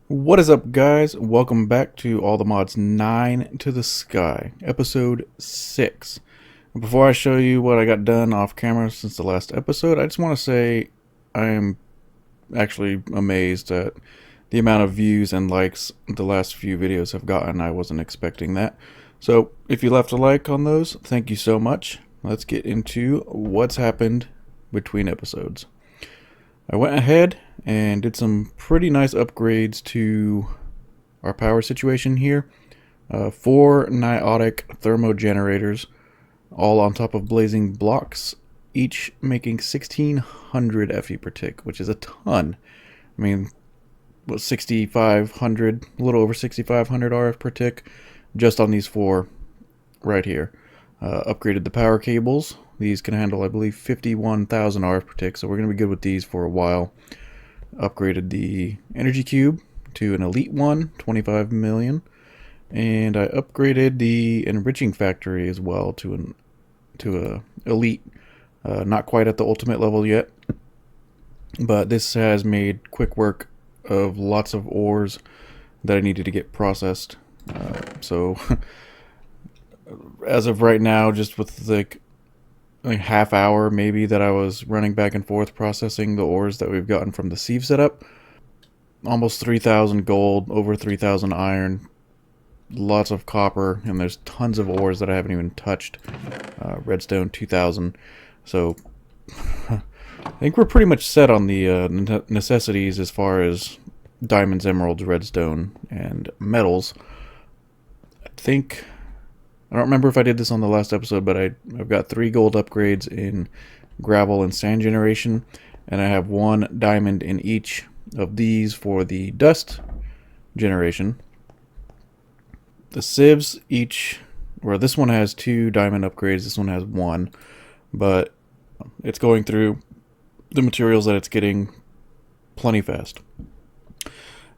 What is up, guys? Welcome back to All the Mods 9 to the Sky, episode 6. Before I show you what I got done off camera since the last episode, I just want to say I am actually amazed at the amount of views and likes the last few videos have gotten. I wasn't expecting that. So if you left a like on those, thank you so much. Let's get into what's happened between episodes. I went ahead and did some pretty nice upgrades to our power situation here. 4 niotic thermo generators, all on top of blazing blocks, each making 1600 FE per tick, which is a ton. I mean, what, 6500, a little over 6500 RF per tick just on these 4 right here. Upgraded the power cables. These can handle, I believe, 51,000 RF per tick, so we're going to be good with these for a while. Upgraded the energy cube to an elite one, 25 million. And I upgraded the enriching factory as well to a elite. Not quite at the ultimate level yet, but this has made quick work of lots of ores that I needed to get processed. So as of right now, just with like half hour maybe that I was running back and forth processing the ores that we've gotten from the Sieve setup, almost 3,000 gold, over 3,000 iron, lots of copper, and there's tons of ores that I haven't even touched. Redstone 2,000. So I think we're pretty much set on the necessities as far as diamonds, emeralds, redstone, and metals. I don't remember if I did this on the last episode, but I've got 3 gold upgrades in gravel and sand generation, and I have 1 diamond in each of these for the dust generation. The sieves each, well, this one has 2 diamond upgrades, this one has 1, but it's going through the materials that it's getting plenty fast.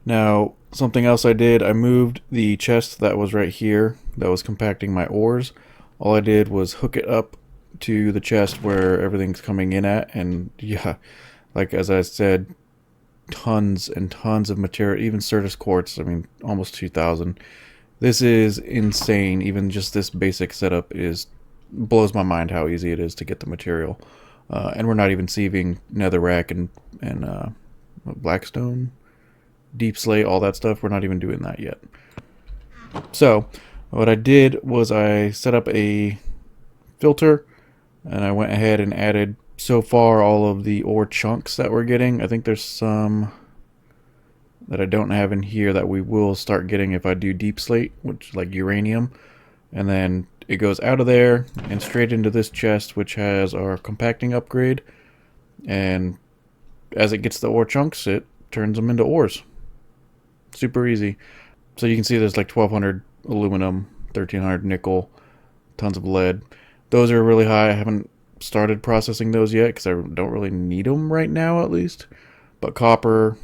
Now, something else I did, I moved the chest that was right here that was compacting my ores. All I did was hook it up to the chest where everything's coming in at, and yeah, like as I said, tons and tons of material, even Certus quartz, I mean, almost 2,000. This is insane. Even just this basic setup blows my mind how easy it is to get the material. And we're not even sieving netherrack and Blackstone, deep slate, all that stuff. We're not even doing that yet. So what I did was I set up a filter, and I went ahead and added so far all of the ore chunks that we're getting. I think there's some that I don't have in here that we will start getting if I do deep slate, which like uranium, and then it goes out of there and straight into this chest, which has our compacting upgrade, and as it gets the ore chunks, it turns them into ores. Super easy. So you can see there's like 1,200 aluminum, 1,300 nickel, tons of lead. Those are really high. I haven't started processing those yet because I don't really need them right now, at least. But copper,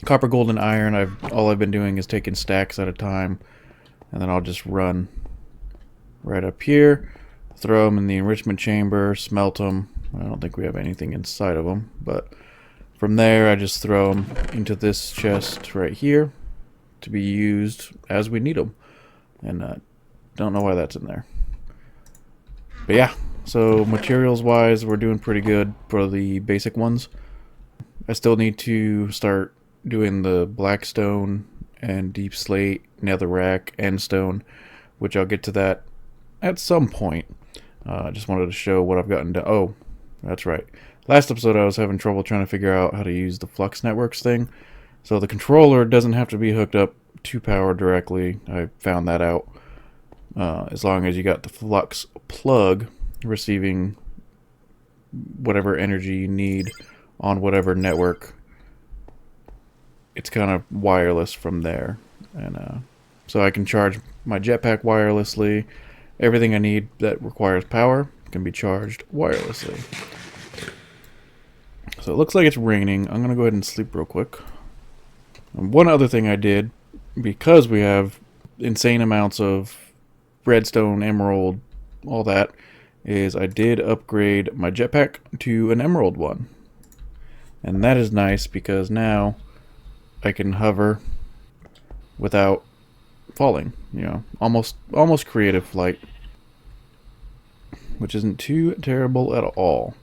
gold, and iron, all I've been doing is taking stacks at a time, and then I'll just run right up here, throw them in the enrichment chamber, smelt them. I don't think we have anything inside of them, but from there, I just throw them into this chest right here to be used as we need them. And don't know why that's in there. But yeah, so materials-wise, we're doing pretty good for the basic ones. I still need to start doing the Blackstone and deep slate, netherrack, and stone, which I'll get to that at some point. I just wanted to show what I've gotten done. Oh, that's right. Last episode I was having trouble trying to figure out how to use the flux networks thing. So the controller doesn't have to be hooked up to power directly. I found that out. As long as you got the flux plug receiving whatever energy you need on whatever network, it's kind of wireless from there. And so I can charge my jetpack wirelessly. Everything I need that requires power can be charged wirelessly. So it looks like it's raining. I'm going to go ahead and sleep real quick. And one other thing I did, because we have insane amounts of redstone, emerald, all that, is I did upgrade my jetpack to an emerald one. And that is nice because now I can hover without falling. You know, almost creative flight, which isn't too terrible at all.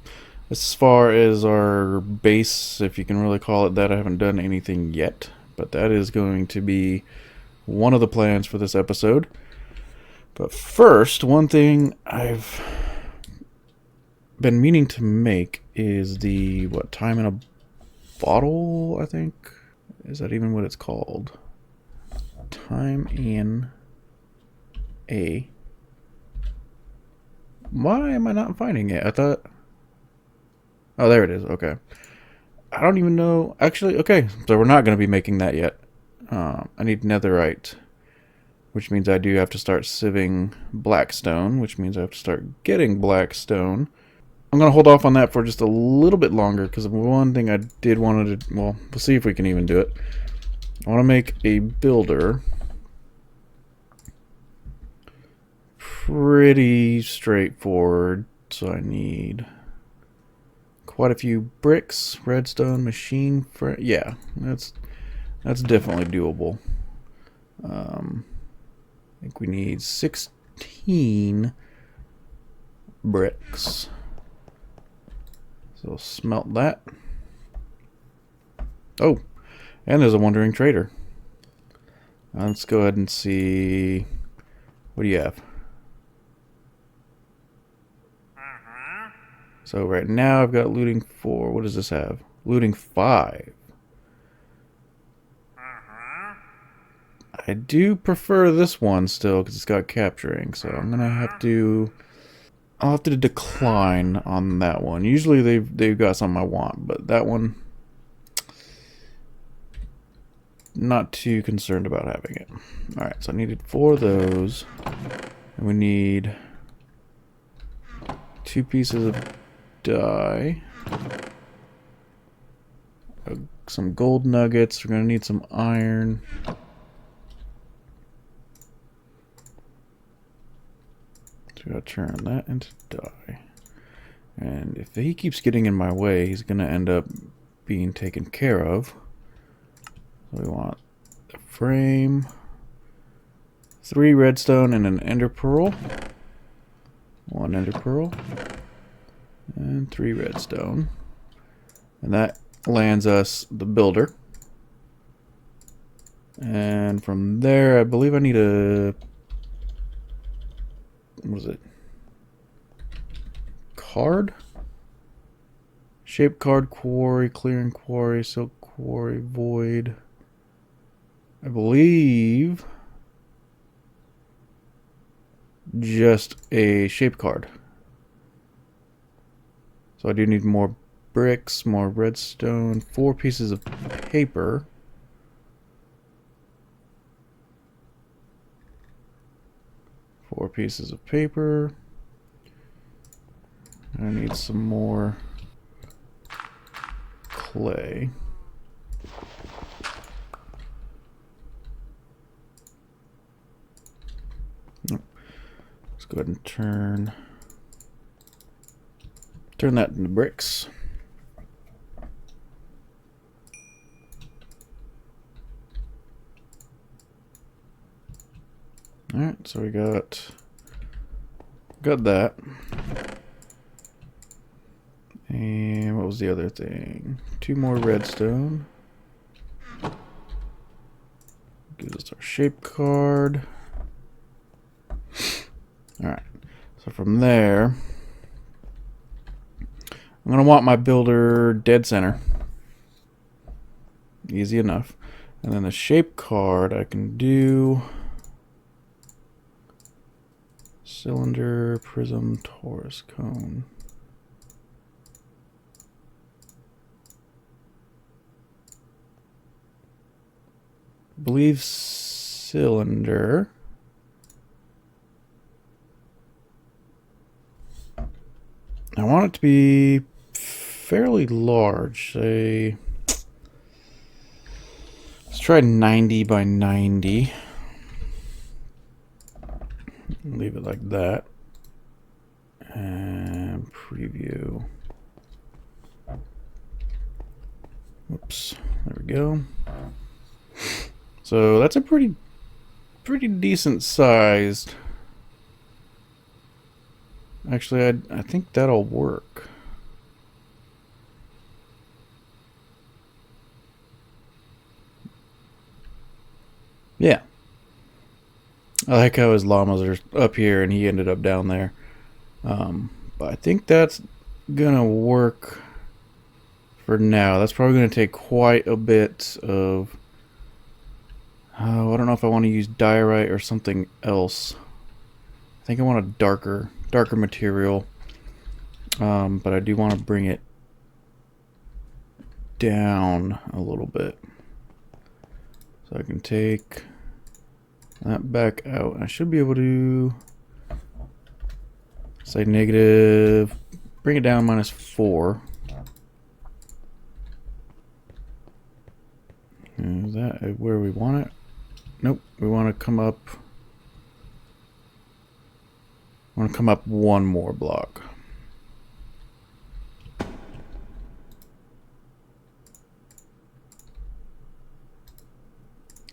As far as our base, if you can really call it that, I haven't done anything yet, but that is going to be one of the plans for this episode. But first, one thing I've been meaning to make is the, what, time in a bottle, I think? Is that even what it's called? Time in a... Why am I not finding it? I thought... Oh, there it is. Okay. I don't even know. Actually, okay. So we're not going to be making that yet. I need netherite, which means I do have to start sieving Blackstone, which means I have to start getting Blackstone. I'm going to hold off on that for just a little bit longer, because one thing I did want to... Well, we'll see if we can even do it. I want to make a builder. Pretty straightforward. So I need... quite a few bricks, redstone, machine frame. Yeah, that's definitely doable. I think we need 16 bricks. So smelt that. Oh, and there's a wandering trader. Let's go ahead and see. What do you have? So right now I've got looting 4. What does this have? Looting 5. I do prefer this one still because it's got capturing. So I'm gonna have to. I'll have to decline on that one. Usually they've got something I want, but that one, not too concerned about having it. All right, so I needed 4 of those, and we need 2 pieces of dye, some gold nuggets. We're gonna need some iron. So we gotta turn that into dye. And if he keeps getting in my way, he's gonna end up being taken care of. So we want the frame, 3 redstone and an ender pearl. 1 ender pearl. And 3 redstone. And that lands us the builder. And from there, I believe I need a... what is it? Card? Shape card, quarry, clearing quarry, silk quarry, void. I believe just a shape card. So I do need more bricks, more redstone, 4 pieces of paper. Four pieces of paper. I need some more clay. Let's go ahead and turn that into bricks. Alright, so we got that. And what was the other thing? 2 more redstone. Gives us our shape card. Alright, so from there, I'm going to want my builder dead center. Easy enough. And then the shape card I can do cylinder, prism, torus, cone. I believe cylinder. I want it to be fairly large. Say, let's try 90 by 90. Leave it like that. And preview. Whoops. There we go. So that's a pretty decent sized. Actually, I think that'll work. Yeah. I like how his llamas are up here and he ended up down there. But I think that's gonna work for now. That's probably gonna take quite a bit of... I don't know if I want to use diorite or something else. I think I want a darker material. But I do want to bring it down a little bit. So I can take that back out. I should be able to say negative, bring it down -4. Is that where we want it? Nope, we want to come up. I want to come up one more block.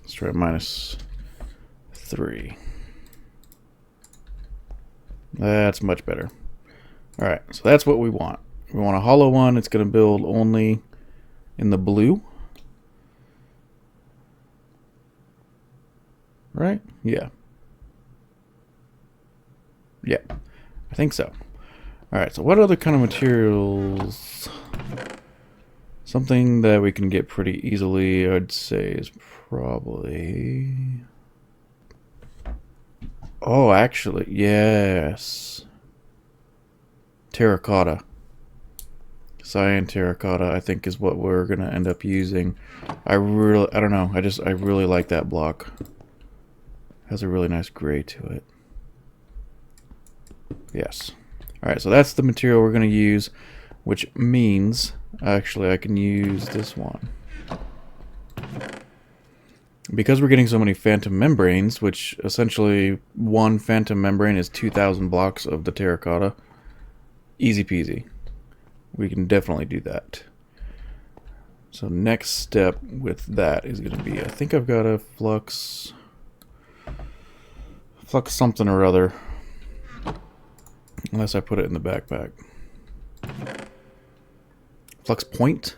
Let's try -3. That's much better. Alright, so that's what we want. We want a hollow one. It's going to build only in the blue. Right? Yeah. Yeah, I think so. Alright, so what other kind of materials? Something that we can get pretty easily, I'd say, is probably... Oh, actually, yes. Terracotta. Cyan terracotta, I think, is what we're gonna end up using. I don't know, I really like that block. Has a really nice gray to it. Yes. Alright, so that's the material we're going to use, which means, actually, I can use this one. Because we're getting so many phantom membranes, which essentially one phantom membrane is 2,000 blocks of the terracotta, easy peasy. We can definitely do that. So next step with that is going to be, I think I've got a flux something or other. Unless I put it in the backpack. Flux point?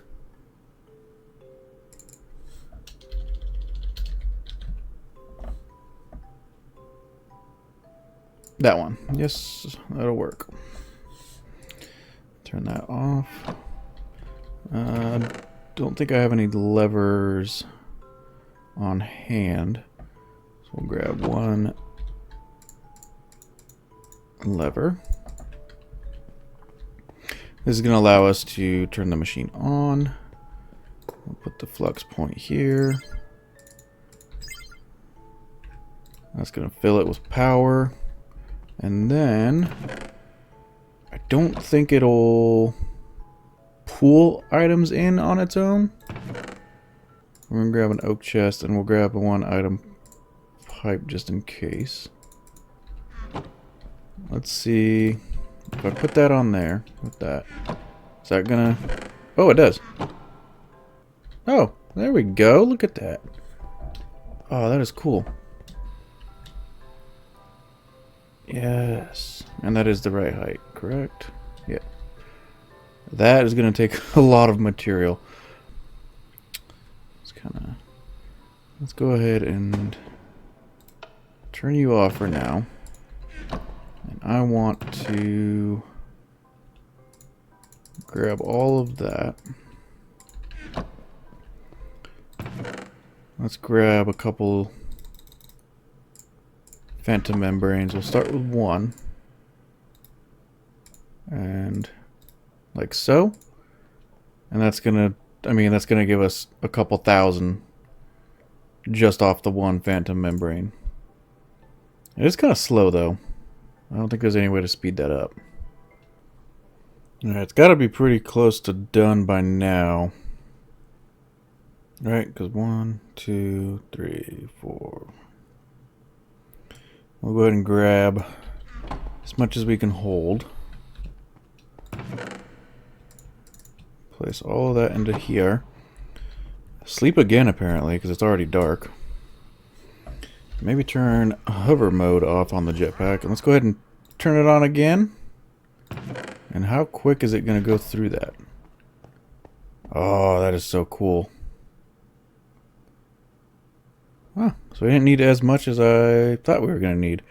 That one. Yes, that'll work. Turn that off. Don't think I have any levers on hand. So we'll grab one lever. This is going to allow us to turn the machine on. We'll put the flux point here. That's going to fill it with power. And then I don't think it'll pull items in on its own. We're going to grab an oak chest and we'll grab a 1-item pipe just in case. Let's see if I put that on there with that. Is that gonna... Oh, it does. Oh, there we go. Look at that. Oh, that is cool. Yes. And that is the right height, correct? Yeah. That is gonna take a lot of material. Let's go ahead and turn you off for now. And I want to grab all of that. Let's grab a couple phantom membranes. We'll start with one. And like so. And that's gonna, that's gonna give us a couple thousand just off the one phantom membrane. It is kind of slow though. I don't think there's any way to speed that up. Alright, it's got to be pretty close to done by now. Alright, because 1, 2, 3, 4. We'll go ahead and grab as much as we can hold. Place all of that into here. Sleep again, apparently, because it's already dark. Maybe turn hover mode off on the jetpack. And let's go ahead and turn it on again. And how quick is it going to go through that? Oh, that is so cool. Huh, so we didn't need as much as I thought we were going to need.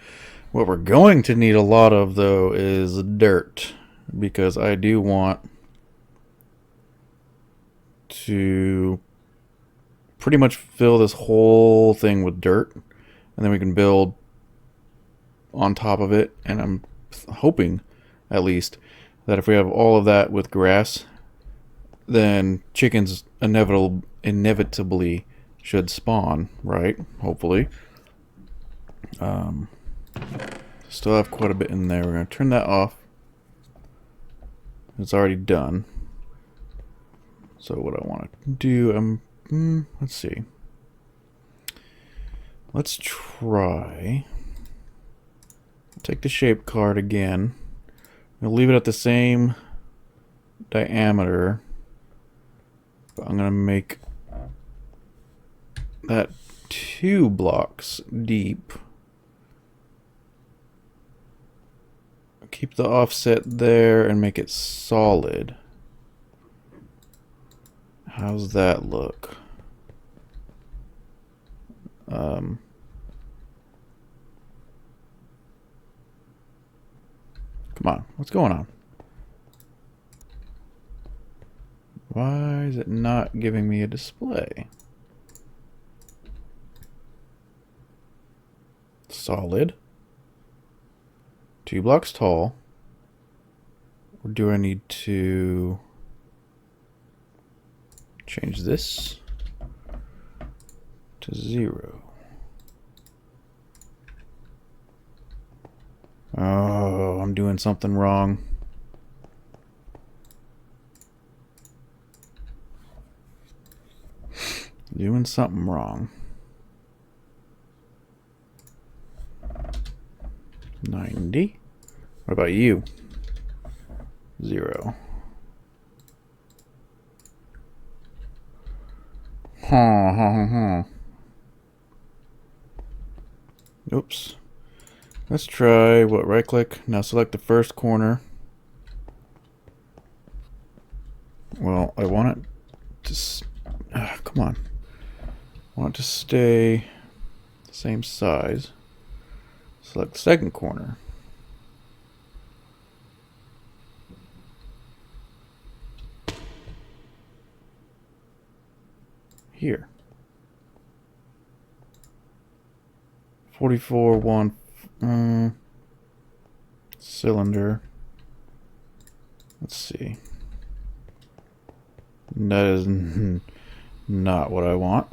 What we're going to need a lot of, though, is dirt. Because I do want to pretty much fill this whole thing with dirt. And then we can build on top of it. And I'm hoping, at least, that if we have all of that with grass, then chickens inevitably should spawn, right? Hopefully. Still have quite a bit in there. We're going to turn that off. It's already done. So what I want to do, let's see. Let's try. Take the shape card again. I'll leave it at the same diameter. But I'm going to make that 2 blocks deep. Keep the offset there and make it solid. How's that look? Come on, what's going on? Why is it not giving me a display? Solid. 2 blocks tall. Or do I need to change this to 0? Oh, I'm doing something wrong. Doing something wrong. 90. What about you? 0. Oops. Let's try right click. Now select the first corner. Well, I want it to come on. I want it to stay the same size. Select the second corner. Here. 44 1 cylinder. Let's see. That is not what I want.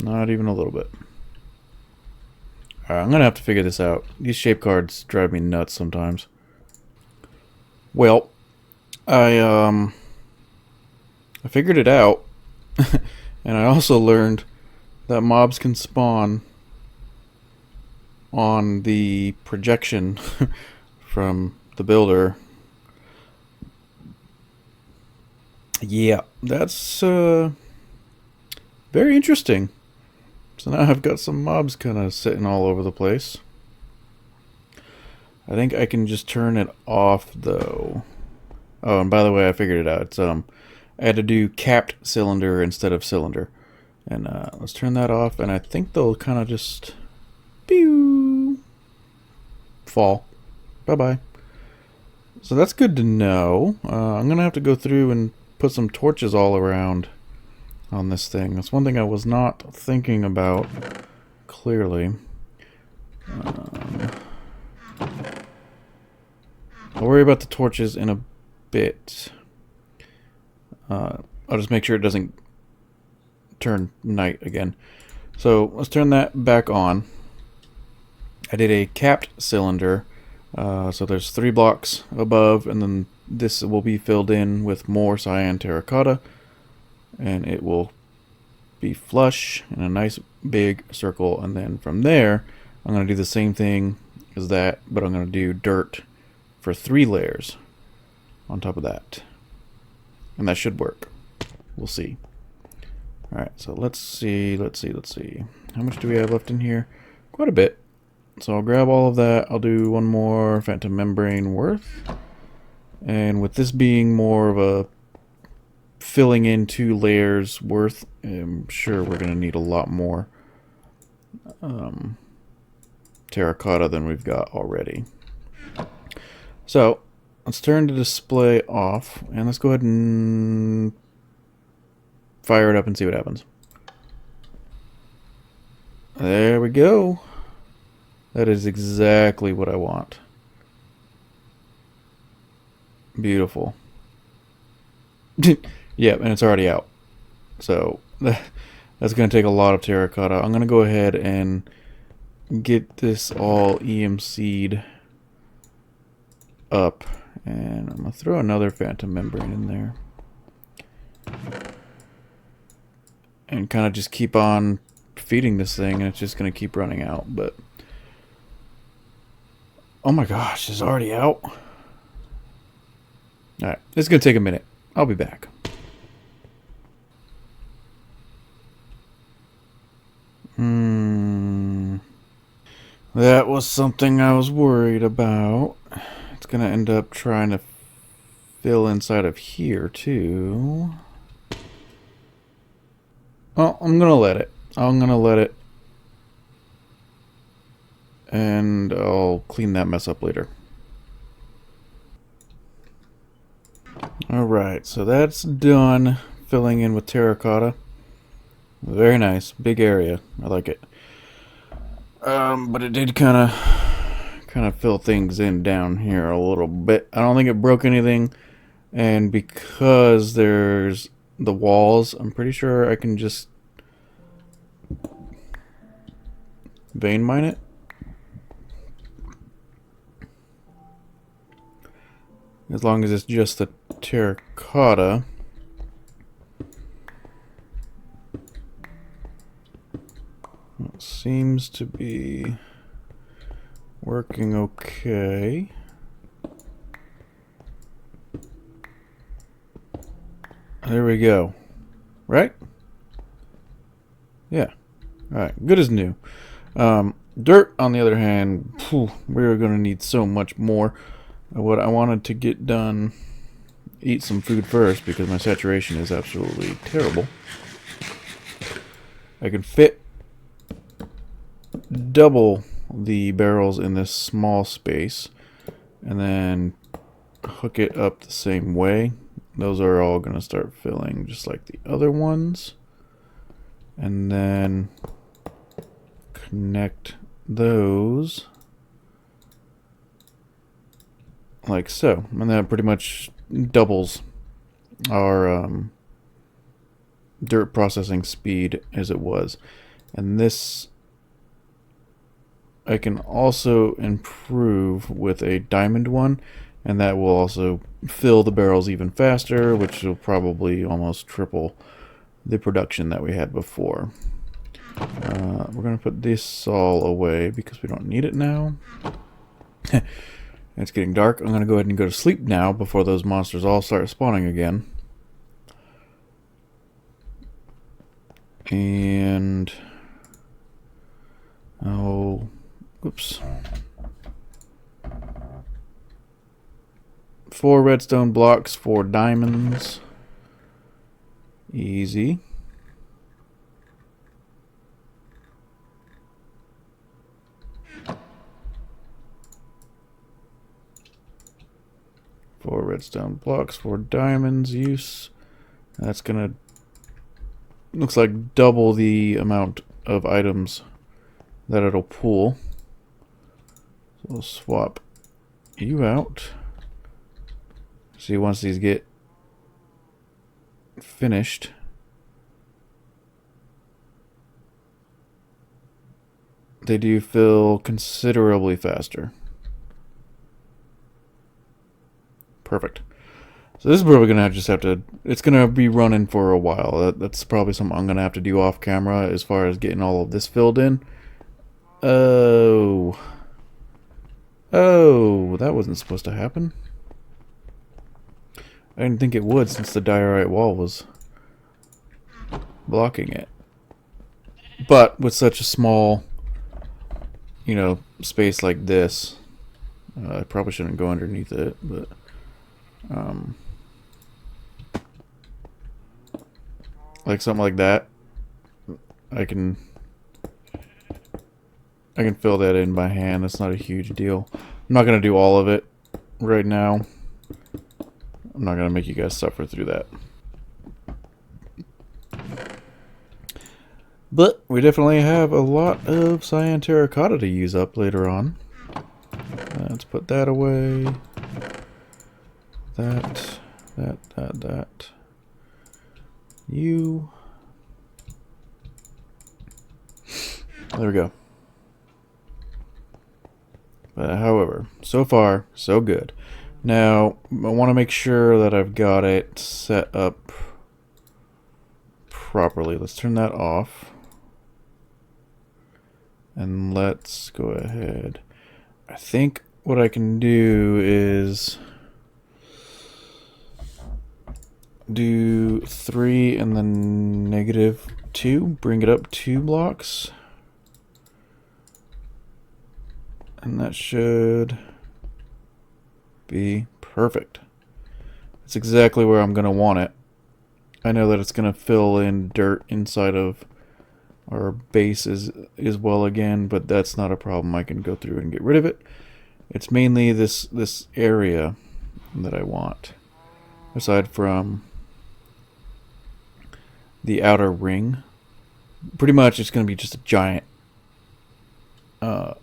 Not even a little bit. I'm gonna have to figure this out. These shape cards drive me nuts sometimes. Well, I figured it out, and I also learned that mobs can spawn on the projection from the builder. Yeah, that's very interesting. So now I've got some mobs kind of sitting all over the place. I think I can just turn it off though. Oh, and by the way, I figured it out. It's I had to do capped cylinder instead of cylinder. And let's turn that off, and I think they'll kind of just pew, fall. Bye-bye. So that's good to know. I'm going to have to go through and put some torches all around on this thing. That's one thing I was not thinking about clearly. I'll worry about the torches in a bit. I'll just make sure it doesn't turn night again. So let's turn that back on. I did a capped cylinder. So there's 3 blocks above, and then this will be filled in with more cyan terracotta, and it will be flush in a nice big circle. And then from there, I'm going to do the same thing as that, but I'm going to do dirt for 3 layers on top of that, and that should work. We'll see. Alright, so let's see. How much do we have left in here? Quite a bit. So I'll grab all of that. I'll do one more phantom membrane worth. And with this being more of a filling in 2 layers worth, I'm sure we're going to need a lot more terracotta than we've got already. So let's turn the display off and let's go ahead and fire it up and see what happens. There we go. That is exactly what I want. Beautiful. Yeah, and it's already out. So that's going to take a lot of terracotta. I'm going to go ahead and get this all EMC'd up. And I'm going to throw another phantom membrane in there. And kind of just keep on feeding this thing, and it's just going to keep running out. But oh my gosh, it's already out. Alright, it's going to take a minute. I'll be back. That was something I was worried about. It's going to end up trying to fill inside of here, too. Well, I'm going to let it. And I'll clean that mess up later. Alright, so that's done filling in with terracotta. Very nice. Big area. I like it. But it did kind of fill things in down here a little bit. I don't think it broke anything. And because there's the walls, I'm pretty sure I can just vein mine it. As long as it's just the terracotta. It seems to be working okay. There we go. Right? Yeah. Alright, good as new. Dirt, on the other hand, we're going to need so much more. What I wanted to get done, eat some food first because my saturation is absolutely terrible. I can fit double the barrels in this small space and then hook it up the same way. Those are all going to start filling just like the other ones. And then connect those like so. And that pretty much doubles our dirt processing speed as it was. And this I can also improve with a diamond one, and that will also fill the barrels even faster, which will probably almost triple the production that we had before. We're going to put this all away because we don't need it now. It's getting dark. I'm going to go ahead and go to sleep now before those monsters all start spawning again. And oops. 4 redstone blocks, 4 diamonds. Easy. Four redstone blocks, 4 diamonds use. That's gonna looks like double the amount of items that it'll pull. So we'll swap you out. See, once these get finished, they do fill considerably faster. Perfect. So this is probably gonna just have to. It's gonna be running for a while. That's probably something I'm gonna have to do off camera as far as getting all of this filled in. Oh, that wasn't supposed to happen. I didn't think it would since the diorite wall was blocking it. But with such a small, you know, space like this, I probably shouldn't go underneath it, but like something like that, I can fill that in by hand. That's not a huge deal. I'm not gonna do all of it right now. I'm not gonna make you guys suffer through that. But we definitely have a lot of cyan terracotta to use up later on. Let's put that away. That. You. There we go. However, so far, so good. Now, I want to make sure that I've got it set up properly. Let's turn that off. And let's go ahead. I think what I can do is do 3 and then -2. Bring it up 2 blocks. And that should be perfect. That's exactly where I'm going to want it. I know that it's going to fill in dirt inside of our base as well again, but that's not a problem. I can go through and get rid of it. It's mainly this area that I want, aside from the outer ring. Pretty much it's going to be just a giant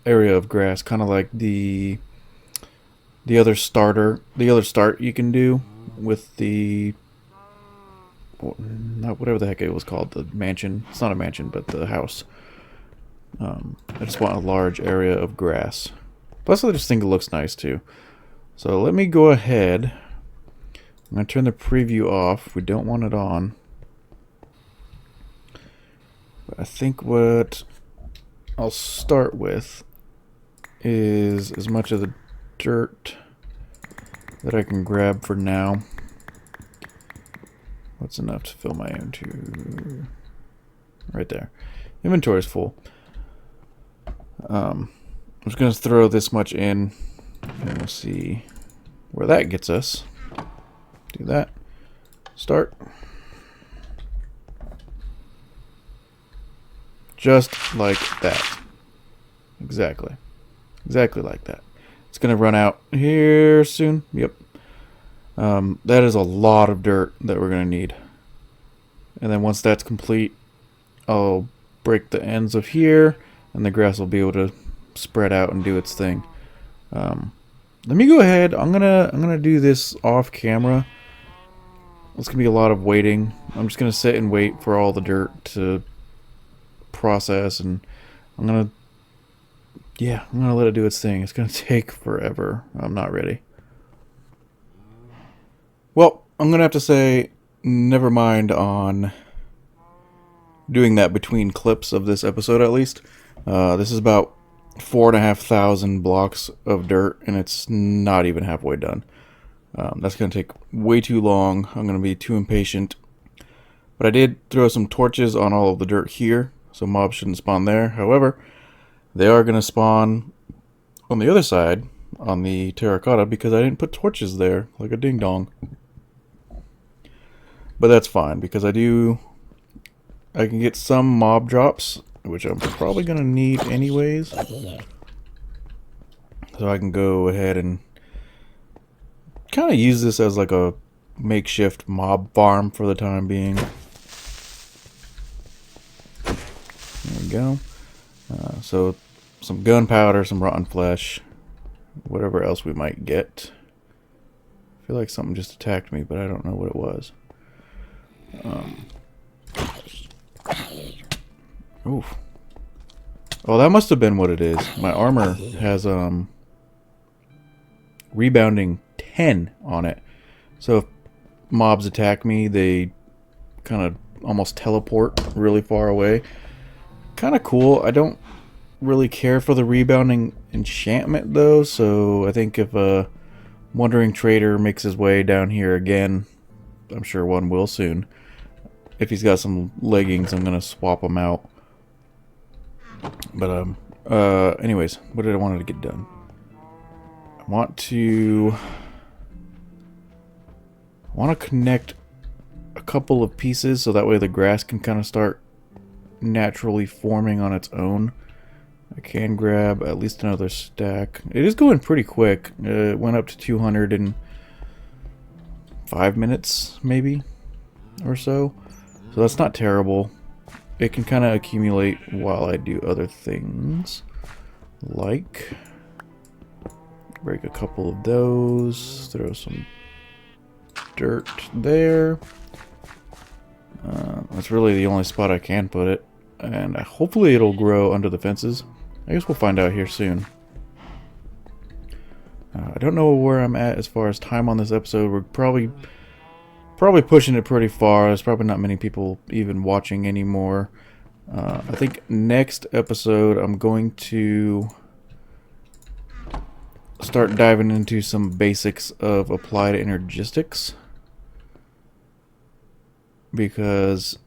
area of grass, kind of like the other start you can do with the whatever the heck it was called, the mansion. It's not a mansion, but the house. I just want a large area of grass. Plus, I just think it looks nice too. So let me go ahead. I'm going to turn the preview off. We don't want it on. But I think what I'll start with is as much of the dirt that I can grab for now. What's enough to fill my inventory? Right there. Inventory is full. I'm just going to throw this much in, and we'll see where that gets us. Do that. Start. Just like that. Exactly. Exactly like that. It's going to run out here soon. Yep. That is a lot of dirt that we're going to need. And then once that's complete, I'll break the ends of here, and the grass will be able to spread out and do its thing. Let me go ahead. I'm gonna do this off camera. It's gonna be a lot of waiting. I'm just gonna sit and wait for all the dirt to process, and I'm gonna let it do its thing. It's gonna take forever. I'm not ready. Well, I'm gonna have to say never mind on doing that between clips of this episode, at least. This is about 4,500 blocks of dirt, and it's not even halfway done. That's going to take way too long. I'm going to be too impatient. But I did throw some torches on all of the dirt here, so mobs shouldn't spawn there. However, they are going to spawn on the other side, on the terracotta, because I didn't put torches there, like a ding-dong. But that's fine, because I can get some mob drops, which I'm probably going to need anyways. So I can go ahead and kind of use this as like a makeshift mob farm for the time being. There we go. So some gunpowder, some rotten flesh, whatever else we might get. I feel like something just attacked me, but I don't know what it was. Oof. Oh, that must have been what it is. My armor has rebounding 10 on it. So if mobs attack me, they kind of almost teleport really far away. Kind of cool. I don't really care for the rebounding enchantment though, so I think if a wandering trader makes his way down here again, I'm sure one will soon, if he's got some leggings, I'm gonna swap them out. But anyways, what did I want to get done? I want to connect a couple of pieces so that way the grass can kind of start naturally forming on its own. I can grab at least another stack. It is going pretty quick. It went up to 200 in 5 minutes, maybe, or so. So that's not terrible. It can kind of accumulate while I do other things. Like, break a couple of those, throw some dirt there. That's really the only spot I can put it. And hopefully it'll grow under the fences. I guess we'll find out here soon. I don't know where I'm at as far as time on this episode. We're probably pushing it pretty far. There's probably not many people even watching anymore. I think next episode I'm going to start diving into some basics of applied energistics. Because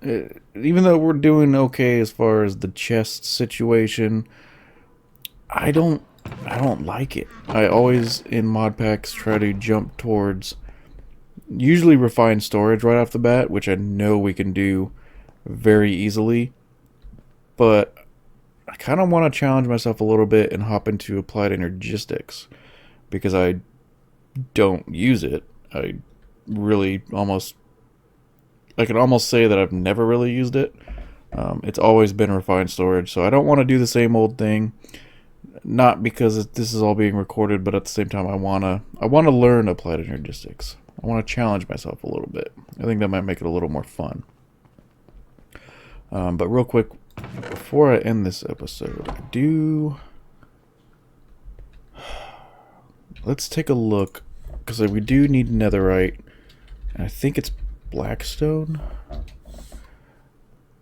even though we're doing okay as far as the chest situation, I don't like it. I always in mod packs try to jump towards usually refined storage right off the bat, which I know we can do very easily, but I kind of want to challenge myself a little bit and hop into applied energistics because I don't use it. I can almost say that I've never really used it. It's always been refined storage, so I don't want to do the same old thing. Not because this is all being recorded, but at the same time, I want to learn applied energistics. I want to challenge myself a little bit. I think that might make it a little more fun. But real quick, before I end this episode, let's take a look, because we do need netherite, and I think it's Blackstone.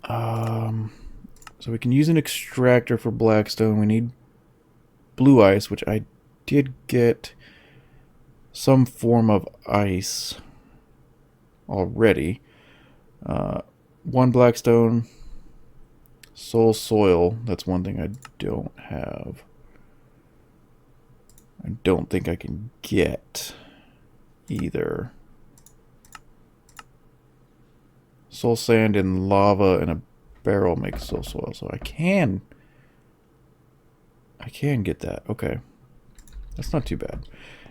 So we can use an extractor for Blackstone. We need blue ice, which I did get some form of ice already. One Blackstone, soul soil. That's one thing I don't have. I don't think I can get either. Soul sand and lava in a barrel makes soul soil, so I can get that. Okay, that's not too bad.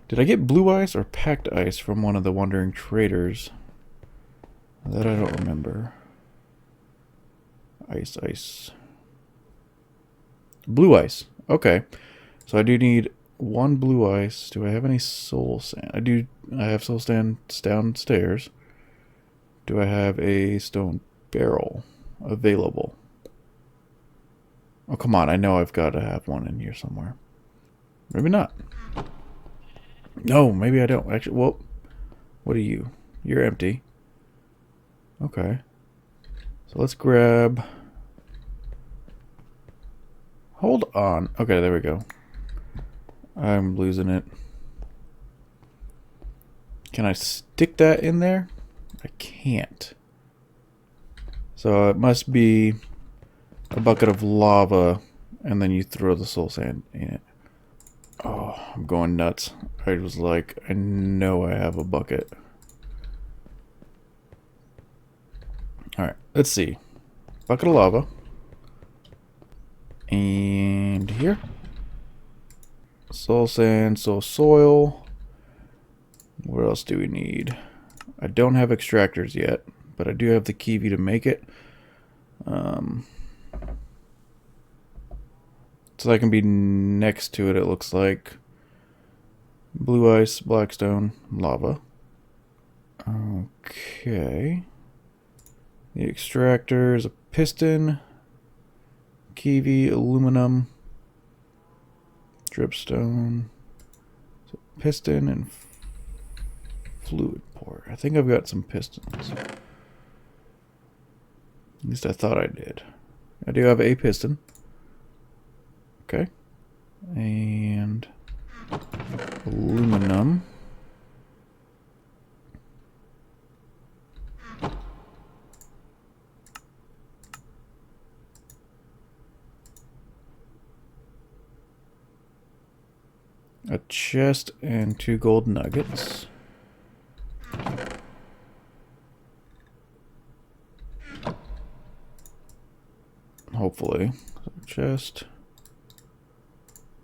Did I get blue ice or packed ice from one of the wandering traders? That I don't remember. Ice. Blue ice. Okay, so I do need one blue ice. Do I have any soul sand? I do. I have soul sand downstairs. Do I have a stone barrel available? Oh, come on. I know I've got to have one in here somewhere. Maybe not. No, maybe I don't. Actually, well, what are you? You're empty. Okay. So let's grab... Hold on. Okay, there we go. I'm losing it. Can I stick that in there? I can't. So it must be a bucket of lava, and then you throw the soul sand in it. Oh, I'm going nuts. I was like, I know I have a bucket. Alright, let's see. Bucket of lava. And here. Soul sand, soul soil. What else do we need? I don't have extractors yet, but I do have the kiwi to make it. So I can be next to it, it looks like. Blue ice, blackstone, lava. Okay. The extractor is a piston, kiwi, aluminum, dripstone, so piston, and fluid pour. I think I've got some pistons. At least I thought I did. I do have a piston. Okay. And aluminum. a chest and 2 gold nuggets. Hopefully. So chest.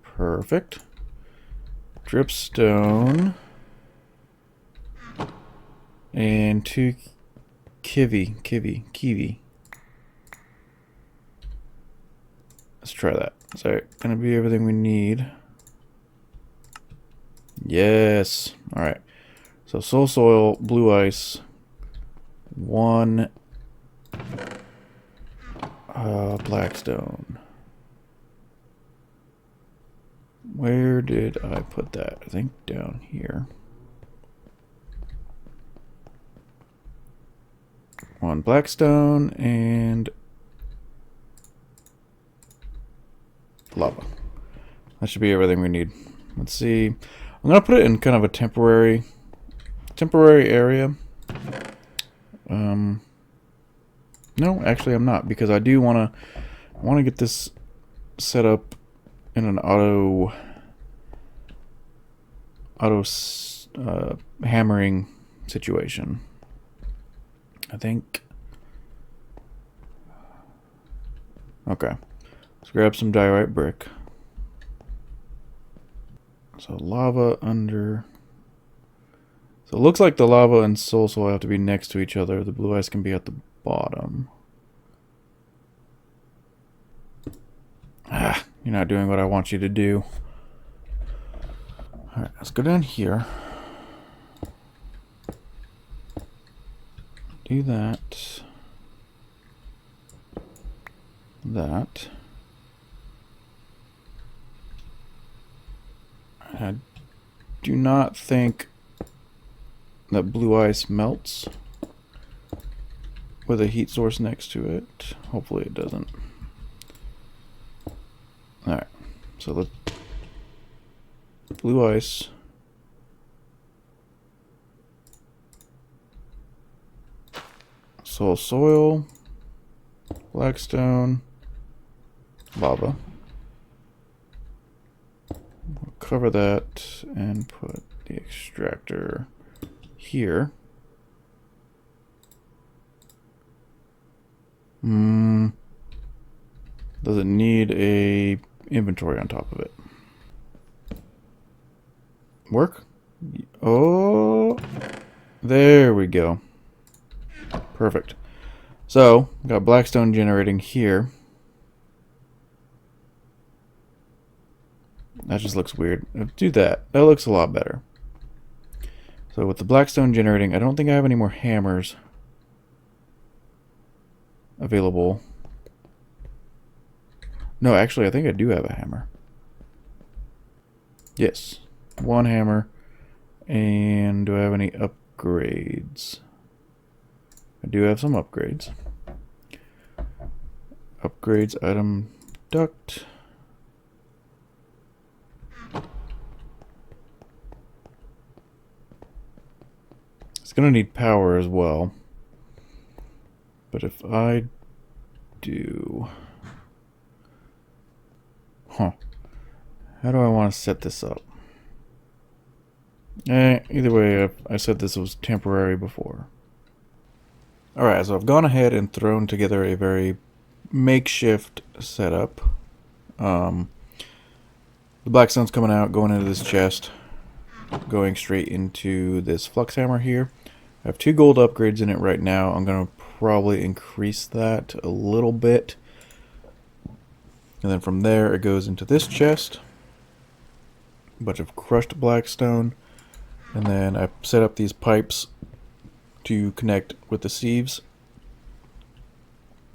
Perfect. Dripstone. And 2 kiwi. Let's try that. Is that gonna be everything we need? Yes. Alright. So soul soil, blue ice, 1 Blackstone. Where did I put that? I think down here. 1 Blackstone and lava. That should be everything we need. Let's see. I'm gonna put it in kind of a temporary area. No, actually I'm not, because I do want to get this set up in an auto hammering situation. I think. Okay. Let's grab some diorite brick. So lava under. So it looks like the lava and soul soil have to be next to each other. The blue ice can be at the bottom. Ah, you're not doing what I want you to do. Alright, let's go down here. Do that. That. I do not think that blue ice melts with a heat source next to it. Hopefully it doesn't. Alright, so the blue ice. Soul soil. Blackstone. Lava. We'll cover that and put the extractor here. Does it need a inventory on top of it? Work? Oh, there we go. Perfect. So, got Blackstone generating here. That just looks weird. Do that. That looks a lot better. So with the Blackstone generating, I don't think I have any more hammers available. No, actually, I think I do have a hammer. Yes. 1 hammer. And do I have any upgrades? I do have some upgrades. Upgrades, item, duct. It's going to need power as well. But if I do... Huh. How do I want to set this up? Either way, I said this was temporary before. Alright, so I've gone ahead and thrown together a very makeshift setup. The Blackstone's coming out, going into this chest, going straight into this flux hammer here. I have 2 gold upgrades in it right now. I'm going to probably increase that a little bit. And then from there, it goes into this chest. A bunch of crushed Blackstone. And then I set up these pipes to connect with the sieves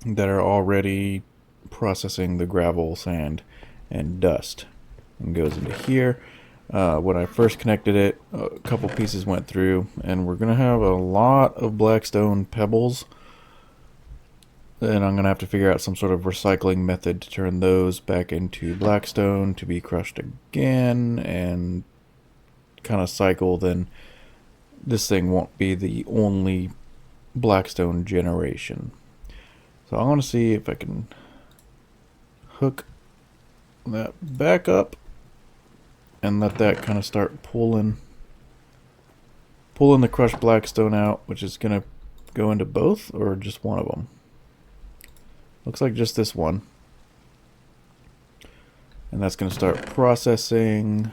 that are already processing the gravel, sand, and dust. And goes into here. When I first connected it, a couple pieces went through, and we're going to have a lot of Blackstone pebbles. And I'm going to have to figure out some sort of recycling method to turn those back into Blackstone to be crushed again and kind of cycle. Then this thing won't be the only Blackstone generation. So I want to see if I can hook that back up and let that kind of start pulling the crushed Blackstone out, which is going to go into both or just one of them. Looks like just this one. And that's going to start processing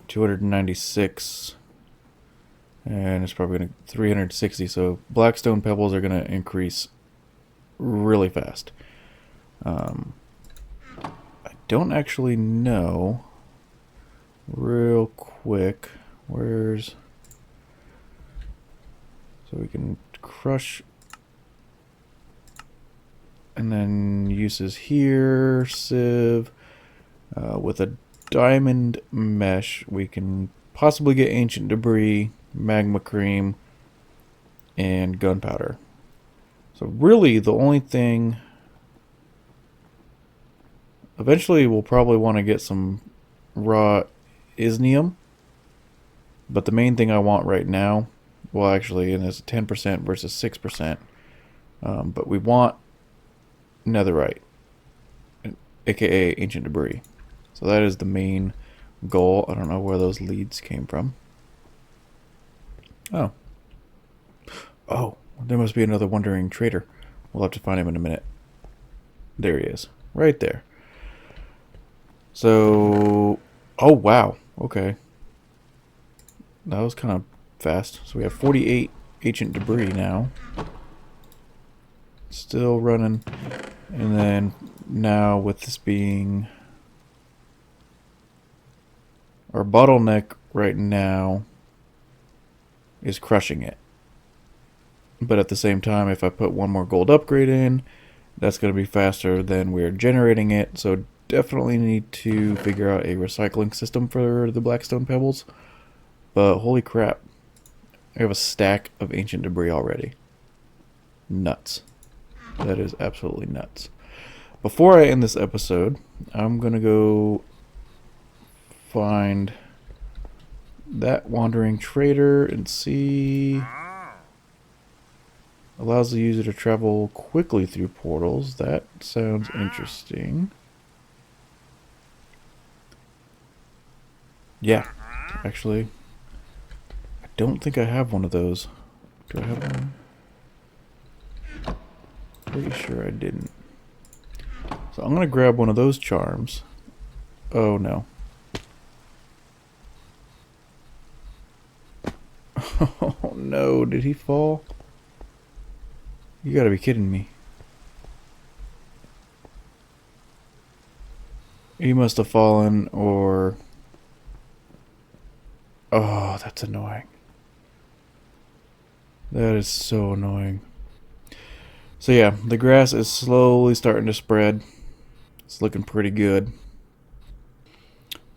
296. And it's probably going to 360. So Blackstone pebbles are going to increase really fast. I don't actually know. Real quick. Where's... So we can crush, and then uses here, Sieve. With a diamond mesh, we can possibly get ancient debris, magma cream, and gunpowder. So really the only thing... Eventually we'll probably want to get some raw isnium. But the main thing I want right now... Well, actually, and it's 10% versus 6%. But we want netherite, aka ancient debris. So that is the main goal. I don't know where those leads came from. Oh. Oh, there must be another wandering trader. We'll have to find him in a minute. There he is. Right there. So... Oh, wow. Okay. That was kind of fast. So we have 48 ancient debris now. Still running. And then now with this being our bottleneck right now is crushing it. But at the same time, if I put one more gold upgrade in, that's going to be faster than we're generating it. So definitely need to figure out a recycling system for the Blackstone pebbles. But holy crap. I have a stack of ancient debris already. Nuts. That is absolutely nuts. Before I end this episode, I'm going to go find that wandering trader and see... Allows the user to travel quickly through portals. That sounds interesting. Yeah, actually... don't think I have one of those. Do I have one? Pretty sure I didn't. So I'm gonna grab one of those charms. Oh no. Oh no, did he fall? You gotta be kidding me. He must have fallen or... Oh, that's annoying. That is so annoying. So yeah, the grass is slowly starting to spread. It's looking pretty good.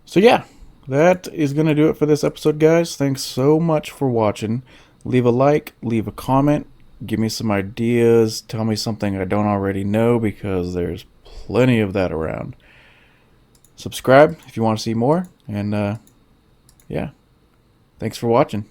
So yeah, that is going to do it for this episode, guys. Thanks so much for watching. Leave a like, leave a comment, give me some ideas, tell me something I don't already know because there's plenty of that around. Subscribe if you want to see more, and yeah, thanks for watching.